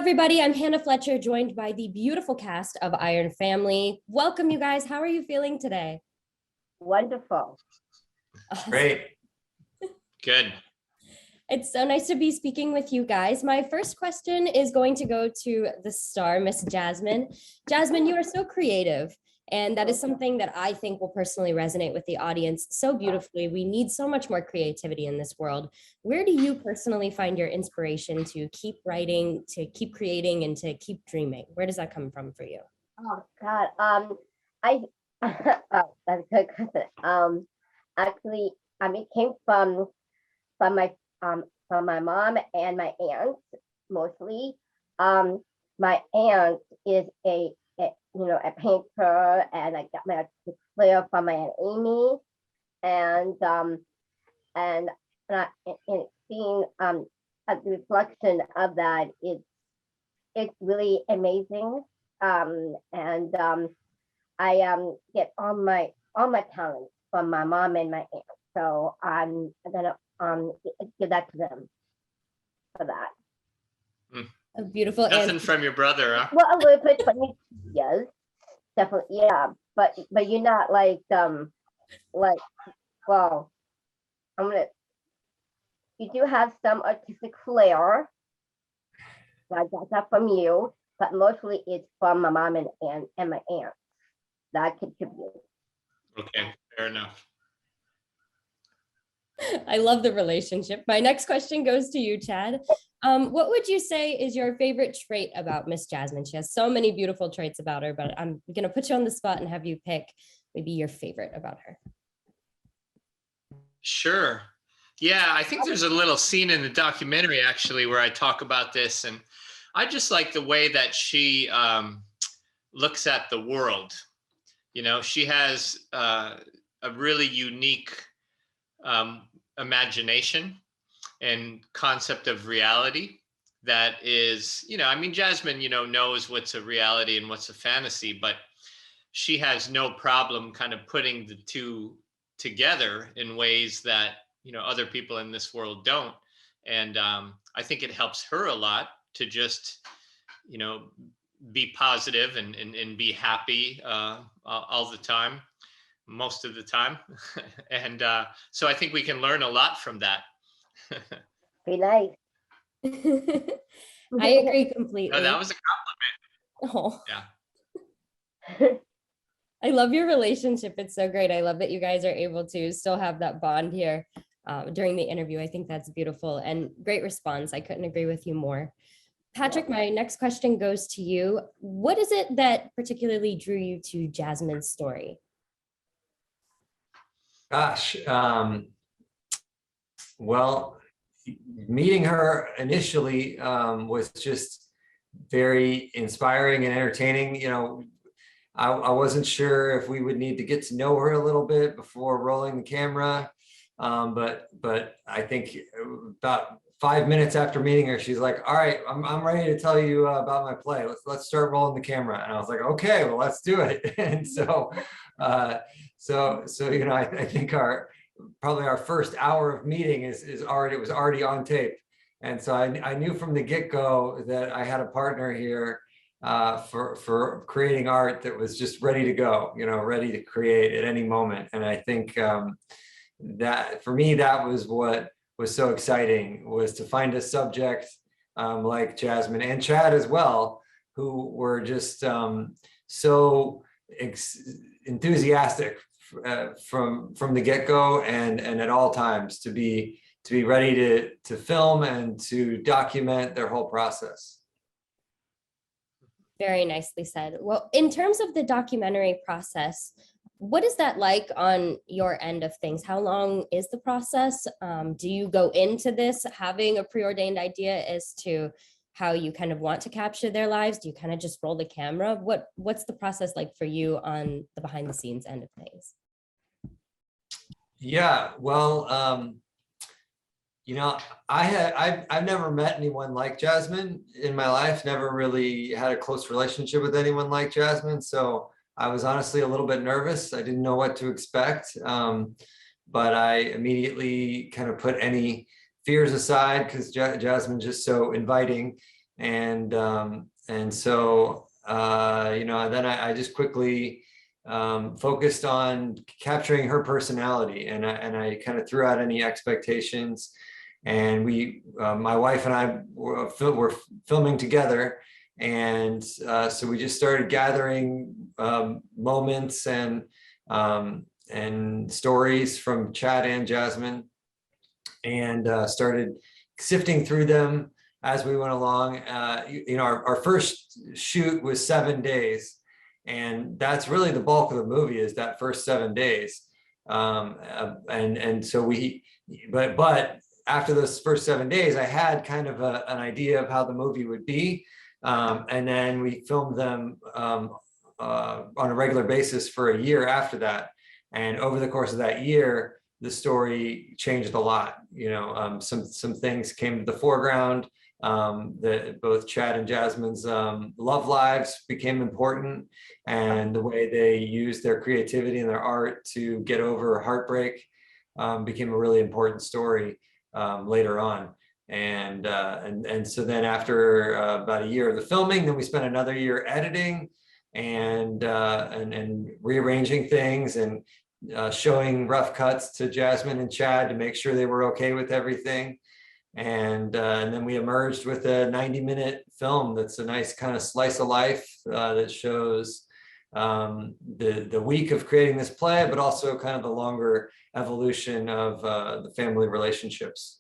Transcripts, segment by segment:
everybody. I'm Hannah Fletcher, joined by the beautiful cast of Iron Family. Welcome, you guys. How are you feeling today? Wonderful. Awesome. Great. Good. It's so nice to be speaking with you guys. My first question is going to go to the star, Miss Jasmine. Jasmine, you are so creative, and that is something that I think will personally resonate with the audience so beautifully. We need so much more creativity in this world. Where do you personally find your inspiration to keep writing, to keep creating, and to keep dreaming? Where does that come from for you? Oh God. I oh, that's a good question. Actually, it came from my mom and my aunt mostly. My aunt is a painter, and I got my artistic flair from my aunt Amy, and seeing a reflection of that, it's really amazing. I get all my talents from my mom and my aunt, so I'm gonna give that to them for that. A beautiful Nothing answer. from your brother, huh? Well, a little bit, but yes, definitely, yeah. But you're not like well, you do have some artistic flair. I got that from you, but mostly it's from my mom and my aunt that contribute. Okay, fair enough. I love the relationship. My next question goes to you, Chad. What would you say is your favorite trait about Miss Jasmine? She has so many beautiful traits about her, but I'm going to put you on the spot and have you pick maybe your favorite about her. Sure. Yeah, I think there's a little scene in the documentary actually where I talk about this, and I just like the way that she looks at the world. You know, she has a really unique imagination and concept of reality that is, Jasmine, knows what's a reality and what's a fantasy, but she has no problem kind of putting the two together in ways that, other people in this world don't. And I think it helps her a lot to just, be positive and be happy all the time, most of the time. And so I think we can learn a lot from that. Be nice. I agree completely. No, that was a compliment. Oh. Yeah. I love your relationship. It's so great. I love that you guys are able to still have that bond here during the interview. I think that's beautiful and great response. I couldn't agree with you more. Patrick, my next question goes to you. What is it that particularly drew you to Jasmine's story? Gosh, well, meeting her initially was just very inspiring and entertaining. I wasn't sure if we would need to get to know her a little bit before rolling the camera, but I think about 5 minutes after meeting her, she's like, "All right, I'm ready to tell you about my play. Let's start rolling the camera." And I was like, "Okay, well, let's do it." And so I think probably our first hour of meeting was already on tape, and so I knew from the get-go that I had a partner here for creating art that was just ready to go, ready to create at any moment. And I think that for me, that was what was so exciting, was to find a subject like Jasmine and Chad as well, who were just so enthusiastic from the get-go and at all times to be ready to film and to document their whole process. Very nicely said. Well, in terms of the documentary process, what is that like on your end of things? How long is the process? Do you go into this having a preordained idea as to how you kind of want to capture their lives? Do you kind of just roll the camera? What's the process like for you on the behind the scenes end of things? Yeah, well, I've never met anyone like Jasmine in my life, never really had a close relationship with anyone like Jasmine. So I was honestly a little bit nervous. I didn't know what to expect, but I immediately kind of put any fears aside because Jasmine's just so inviting. And so then I just quickly focused on capturing her personality, and I kind of threw out any expectations. And my wife and I were filming together, and so we just started gathering moments and stories from Chad and Jasmine, and started sifting through them as we went along. Our first shoot was 7 days, and that's really the bulk of the movie, is that first 7 days. And so but after those first 7 days, I had kind of an idea of how the movie would be. And then we filmed them on a regular basis for a year after that. And over the course of that year, the story changed a lot. Some things came to the foreground. That both Chad and Jasmine's love lives became important, and the way they used their creativity and their art to get over heartbreak became a really important story later on. And so then after about a year of the filming, then we spent another year editing and rearranging things, and showing rough cuts to Jasmine and Chad to make sure they were okay with everything. And then we emerged with a 90-minute film that's a nice kind of slice of life that shows the week of creating this play, but also kind of the longer evolution of the family relationships.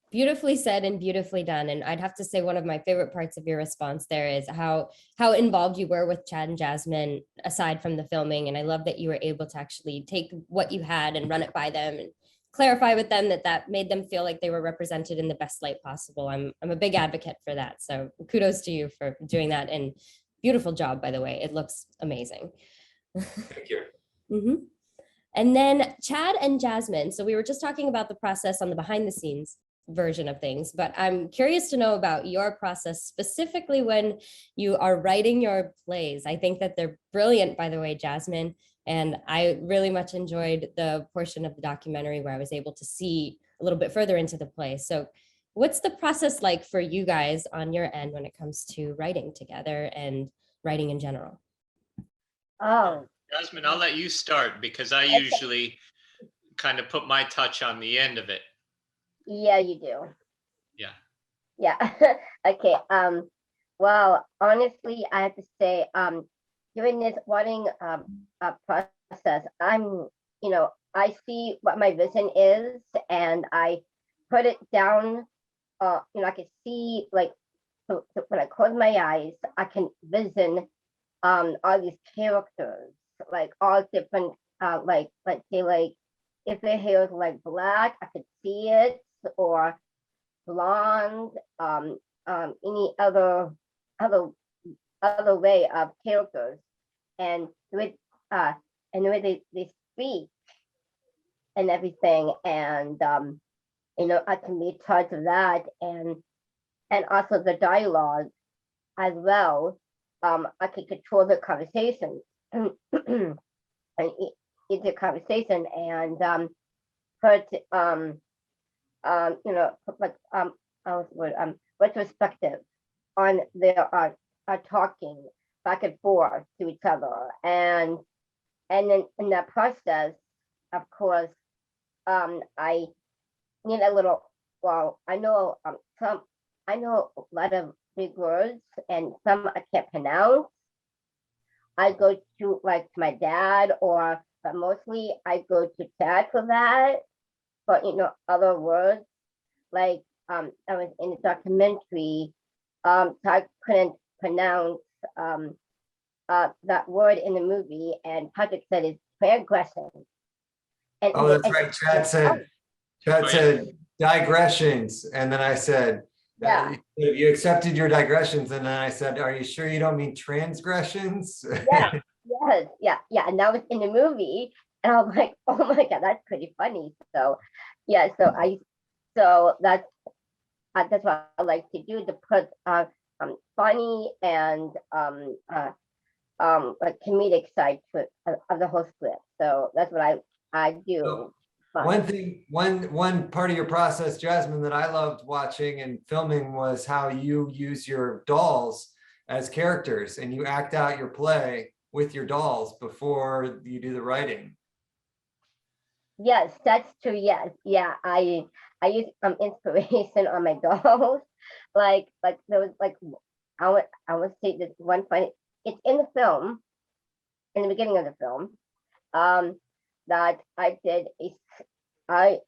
Beautifully said and beautifully done. And I'd have to say one of my favorite parts of your response there is how involved you were with Chad and Jasmine aside from the filming. And I love that you were able to actually take what you had and run it by them and clarify with them that made them feel like they were represented in the best light possible. I'm a big advocate for that. So kudos to you for doing that, and beautiful job, by the way. It looks amazing. Thank you. Mm-hmm. And then Chad and Jasmine. So we were just talking about the process on the behind the scenes version of things, but I'm curious to know about your process specifically when you are writing your plays. I think that they're brilliant, by the way, Jasmine. And I really much enjoyed the portion of the documentary where I was able to see a little bit further into the play. So what's the process like for you guys on your end when it comes to writing together and writing in general? Oh, Jasmine, I'll let you start because I usually kind of put my touch on the end of it. yeah, you do. Yeah. Yeah. Okay. Well, honestly, I have to say, during this writing process, I see what my vision is, and I put it down. I can see, like, so when I close my eyes, I can vision all these characters, like all different, like, let's say, like, if their hair is like black, I could see it, or blonde, any other way of characters, and with and the way they speak and everything, and I can be in charge of that, and also the dialogue as well. I can control the conversation and into conversation, and put retrospective on their talking back and forth to each other, and then in that process, of course, I need a little. Well, I know I know a lot of big words, and some I can't pronounce. I go to, like, my dad, but mostly I go to Chad for that. But other words, like, I was in a documentary, so I couldn't pronounce that word in the movie, and Patrick said it's transgression. Oh, that's right. Chad said digressions, and then I said, Yeah. You accepted your digressions, and then I said, are you sure you don't mean transgressions? Yeah. Yes. Yeah. And that was in the movie, and I was like, oh my God, that's pretty funny. So yeah. So that's what I like to do, to put funny and like comedic side to it, of the whole script. So that's what I do. fun. One part of your process, Jasmine, that I loved watching and filming was how you use your dolls as characters and you act out your play with your dolls before you do the writing. Yes, that's true. Yes, yeah. I use inspiration on my dolls. Like there was like I would say this one funny. It's in the film, in the beginning of the film. That I did I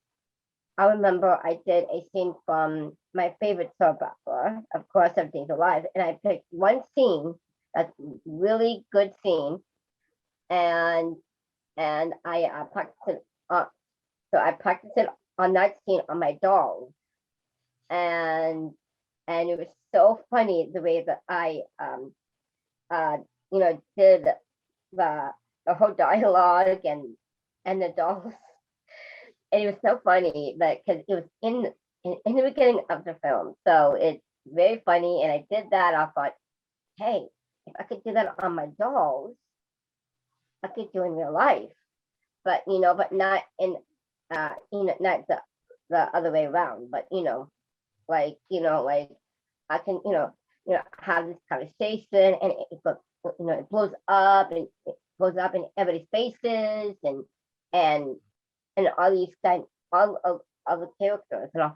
I remember I did a scene from my favorite soap opera, of course, of Days of Life, and I picked one scene that's really good scene, and I practiced it. So I practiced it on that scene on my dolls, and it was so funny the way that I did the whole dialogue and the dolls. And it was so funny that because it was in the beginning of the film, so it's very funny. And I did that. I thought, hey, if I could do that on my dolls, I could do in real life. But but not in not the other way around. But like I can have this conversation, and it blows up, and it blows up in everybody's faces, and all these all of the characters, and I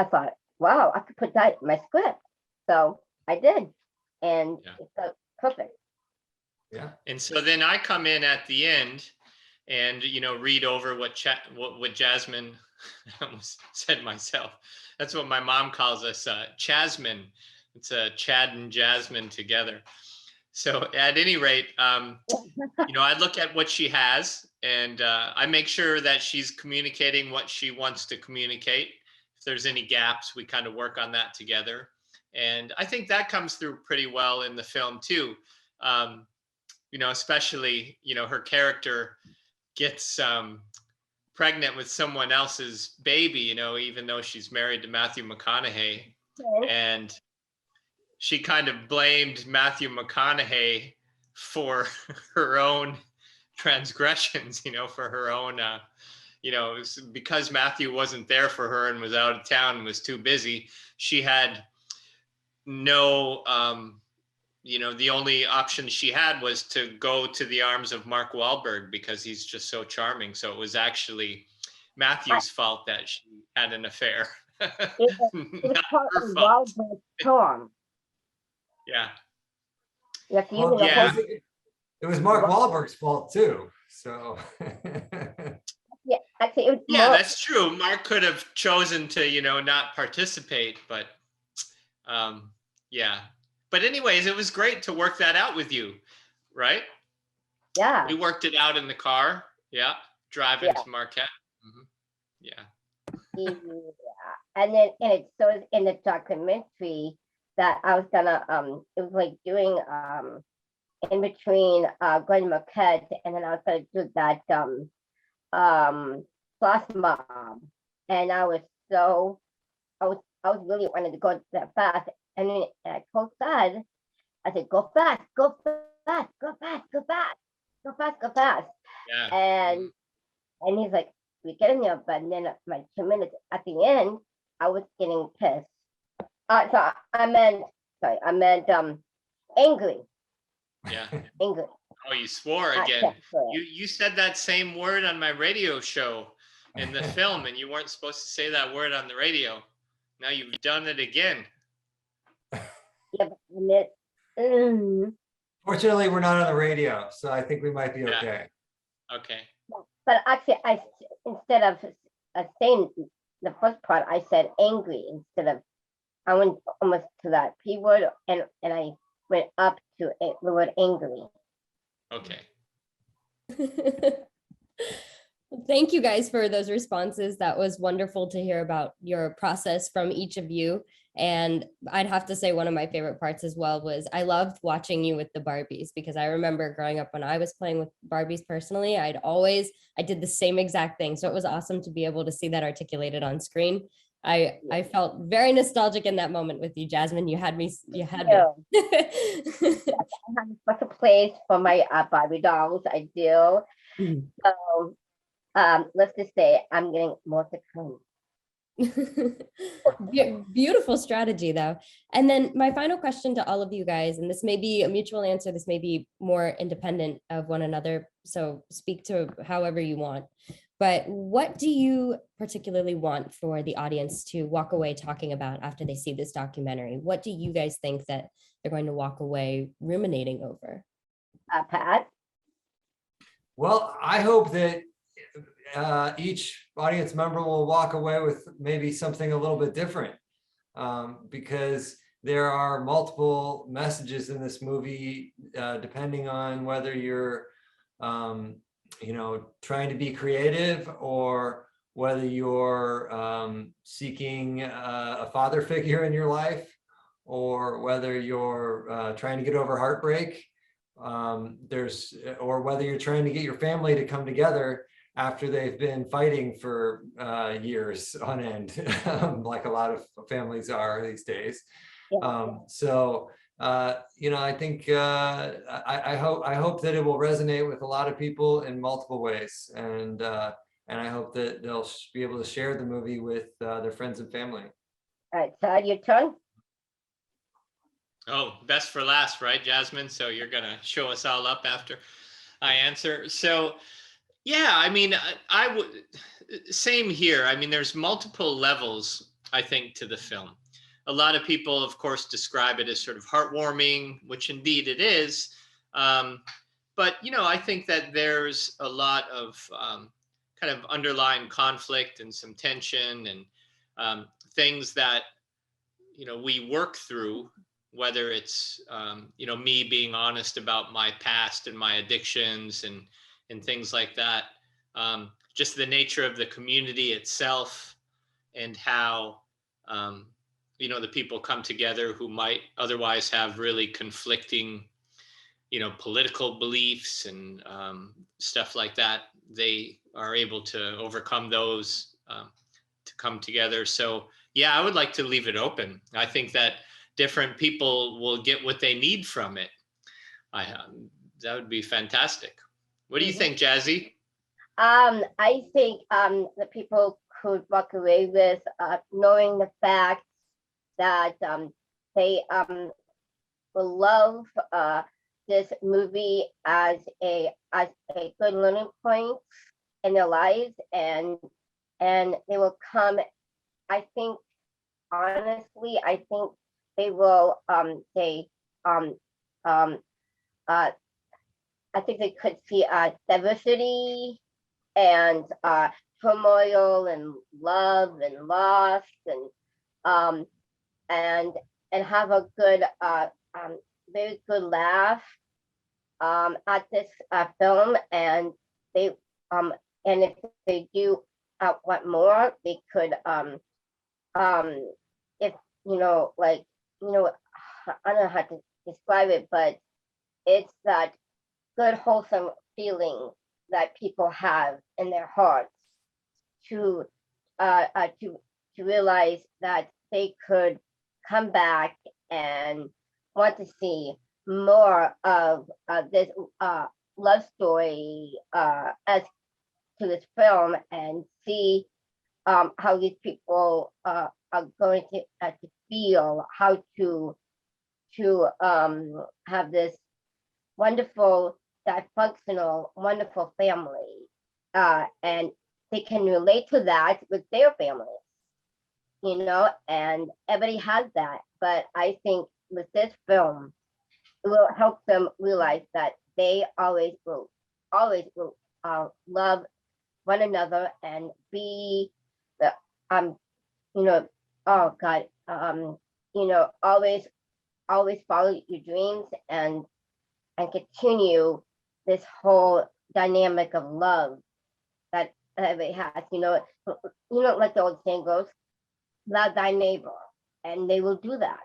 thought, wow, I could put that in my script, so I did, and it's perfect. Yeah. And so then I come in at the end and read over what Jasmine said myself. That's what my mom calls us, Jasmine. It's Chad and Jasmine together. So at any rate, I look at what she has, and I make sure that she's communicating what she wants to communicate. If there's any gaps, we kind of work on that together. And I think that comes through pretty well in the film too. Especially, her character gets pregnant with someone else's baby, even though she's married to Matthew McConaughey. And she kind of blamed Matthew McConaughey for her own transgressions, for her own, because Matthew wasn't there for her and was out of town and was too busy. She had no, the only option she had was to go to the arms of Mark Wahlberg because he's just so charming. So it was actually Matthew's fault that she had an affair. It was part of Wahlberg's charm. Yeah. It was Mark Wahlberg's fault too. So yeah, actually, it was that's true. Mark could have chosen to, not participate, but yeah. But anyways, it was great to work that out with you, right? Yeah. We worked it out in the car. Yeah. Driving to Marquette. Mm-hmm. Yeah. And it shows in the documentary that I was gonna it was like doing in between going to Marquette, and then I was gonna do that flash mob, and I was really wanted to go that fast, and then I told Dad, I said, go fast, go fast, go fast, go fast, go fast, go fast. Yeah. And he's like, we get in there, but then my 2 minutes at the end, I was getting pissed. So I meant angry. Yeah. Angry. Oh, you swore again. You said that same word on my radio show in the film, and you weren't supposed to say that word on the radio. Now you've done it again. Yeah, but fortunately, we're not on the radio, so I think we might be okay. Okay. But actually, instead of saying the first part, I said angry instead of. I went almost to that P word, and I went up to the word angry. Okay. Thank you guys for those responses. That was wonderful to hear about your process from each of you. And I'd have to say one of my favorite parts as well was I loved watching you with the Barbies, because I remember growing up when I was playing with Barbies personally, I did the same exact thing. So it was awesome to be able to see that articulated on screen. I felt very nostalgic in that moment with you, Jasmine. You had me. I have a special place for my Barbie dolls. I do. So let's just say I'm getting more to come. Beautiful strategy, though. And then my final question to all of you guys, and this may be a mutual answer, this may be more independent of one another, so speak to however you want. But what do you particularly want for the audience to walk away talking about after they see this documentary? What do you guys think that they're going to walk away ruminating over? Pat? Well, I hope that each audience member will walk away with maybe something a little bit different, because there are multiple messages in this movie, depending on whether you're trying to be creative, or whether you're seeking a father figure in your life, or whether you're trying to get over heartbreak, or whether you're trying to get your family to come together after they've been fighting for years on end, like a lot of families are these days. Yeah. I think I hope that it will resonate with a lot of people in multiple ways, and I hope that they'll be able to share the movie with their friends and family. All right, Todd, your turn. Oh, best for last, right, Jasmine? So you're gonna show us all up after I answer. So, yeah, I mean, I would, same here. I mean, there's multiple levels, I think, to the film. A lot of people, of course, describe it as sort of heartwarming, which indeed it is. But, I think that there's a lot of kind of underlying conflict and some tension and things that, we work through, whether it's, me being honest about my past and my addictions and things like that. Just the nature of the community itself, and how, the people come together who might otherwise have really conflicting, political beliefs and stuff like that. They are able to overcome those to come together. So, yeah, I would like to leave it open. I think that different people will get what they need from it. That would be fantastic. What do you think, Jazzy? I think the people could walk away with knowing the fact that they will love this movie as a good learning point in their lives, and they will come. I think, honestly, they will I think they could see diversity and turmoil and love and loss, and have a good very good laugh at this film, and they and if they do want more, they could if I don't know how to describe it, but it's that good wholesome feeling that people have in their hearts to realize that they could come back and want to see more of this love story as to this film, and see how these people are going to feel, how to have this wonderful, dysfunctional, wonderful family, and they can relate to that with their families, and everybody has that. But I think with this film, it will help them realize that they always will love one another and be the oh God, always follow your dreams and continue this whole dynamic of love that everybody has. Like the old saying goes, love thy neighbor, and they will do that.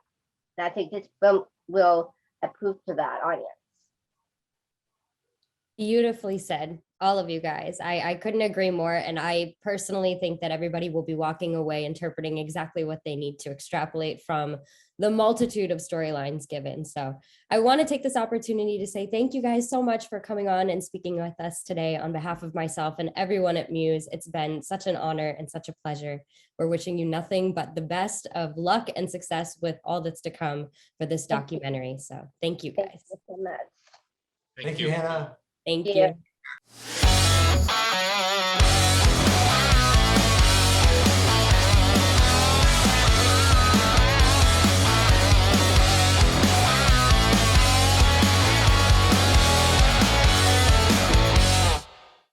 And I think this film will approve to that audience. Beautifully said. all of you guys. I couldn't agree more. And I personally think that everybody will be walking away interpreting exactly what they need to extrapolate from the multitude of storylines given. So I want to take this opportunity to say thank you guys so much for coming on and speaking with us today on behalf of myself and everyone at MUSE. It's been such an honor and such a pleasure. We're wishing you nothing but the best of luck and success with all that's to come for this documentary. So thank you Thank guys. you so much. Thank you, Hannah. Thank Yeah. you.